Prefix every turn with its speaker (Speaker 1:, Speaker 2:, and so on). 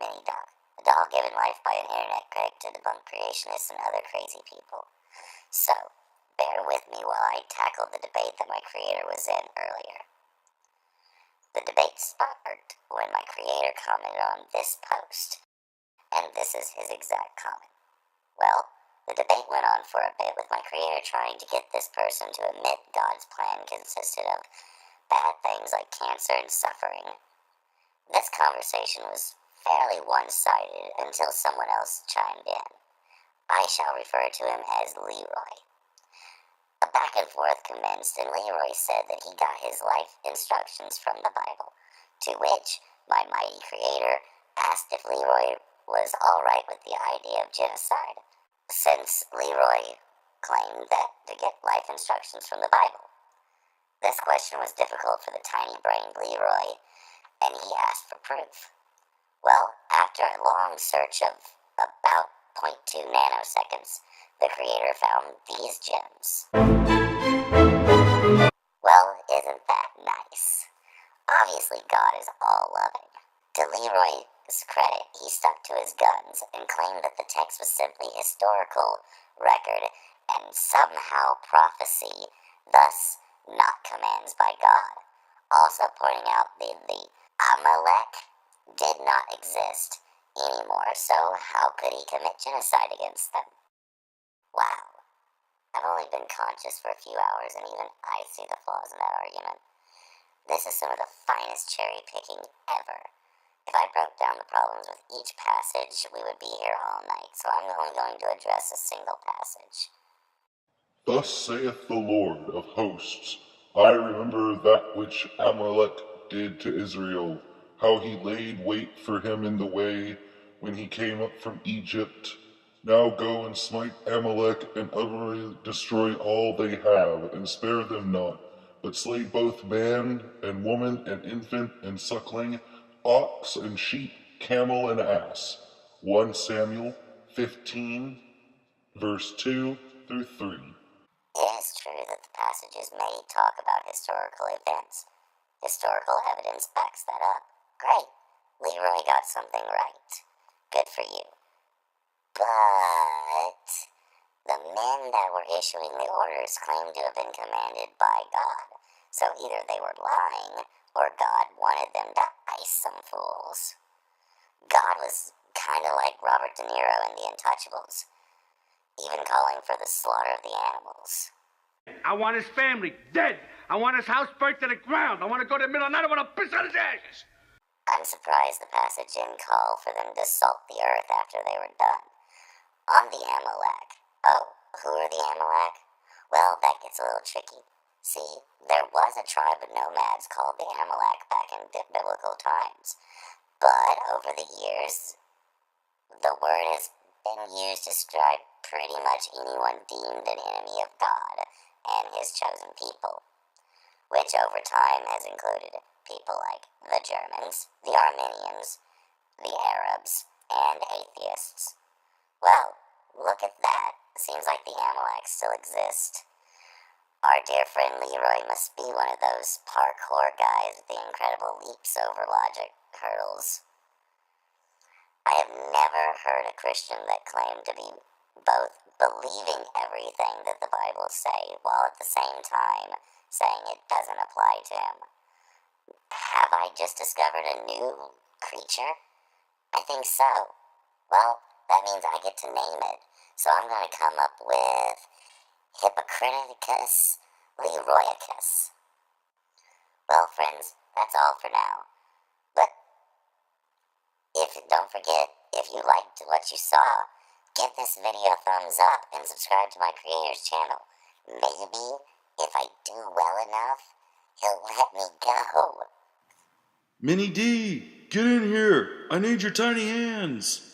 Speaker 1: mini doll. A doll given life by an internet critic to debunk creationists and other crazy people. So, bear with me while I tackle the debate that my creator was in earlier. The debate sparked when my creator commented on this post, and this is his exact comment. Well, the debate went on for a bit with my creator trying to get this person to admit God's plan consisted of bad things like cancer and suffering. This conversation was fairly one-sided until someone else chimed in. I shall refer to him as Leroy. A back and forth commenced, and Leroy said that he got his life instructions from the Bible, to which my mighty creator asked if Leroy was alright with the idea of genocide, since Leroy claimed that to get life instructions from the Bible. This question was difficult for the tiny-brained Leroy, and he asked for proof. Well, after a long search of about 0.2 nanoseconds, the creator found these gems. Well, isn't that nice? Obviously, God is all-loving. To Leroy's credit, he stuck to his guns and claimed that the text was simply historical record and somehow prophecy, thus not commands by God. Also pointing out the Amalek did not exist anymore, so how could he commit genocide against them? Wow. I've only been conscious for a few hours, and even I see the flaws in that argument. This is some of the finest cherry-picking ever. If I broke down the problems with each passage, we would be here all night, so I'm only going to address a single passage.
Speaker 2: Thus saith the Lord of hosts, I remember that which Amalek did to Israel, how he laid wait for him in the way when he came up from Egypt. Now go and smite Amalek and utterly destroy all they have, and spare them not, but slay both man and woman and infant and suckling, ox and sheep, camel and ass. 1 Samuel 15, verse 2 through 3.
Speaker 1: It is true that the passages may talk about historical events. Historical evidence backs that up. Great. Leroy got something right. Good for you. But the men that were issuing the orders claimed to have been commanded by God. So either they were lying, or God wanted them to ice some fools. God was kind of like Robert De Niro in The Untouchables, even calling for the slaughter of the animals.
Speaker 3: I want his family dead. I want his house burnt to the ground. I want to go to the middle of the night. I want to piss on his ashes.
Speaker 1: I'm surprised the passage didn't call for them to salt the earth after they were done. On the Amalek. Oh, who are the Amalek? Well, that gets a little tricky. See, there was a tribe of nomads called the Amalek back in biblical times. But over the years, the word has been used to describe pretty much anyone deemed an enemy of God and his chosen people, which over time has included people like the Germans, the Armenians, the Arabs, and atheists. Well, look at that. Seems like the Amalek still exist. Our dear friend Leroy must be one of those parkour guys with the incredible leaps over logic hurdles. I have never heard a Christian that claimed to be both believing everything that the Bible say while at the same time saying it doesn't apply to him. Have I just discovered a new creature? I think so. Well, that means I get to name it. So I'm going to come up with Hippocraticus Leroyicus. Well, friends, that's all for now. But don't forget, if you liked what you saw, give this video a thumbs up and subscribe to my creator's channel. Maybe, if I do well enough, he'll let me go.
Speaker 4: Minnie D, get in here. I need your tiny hands.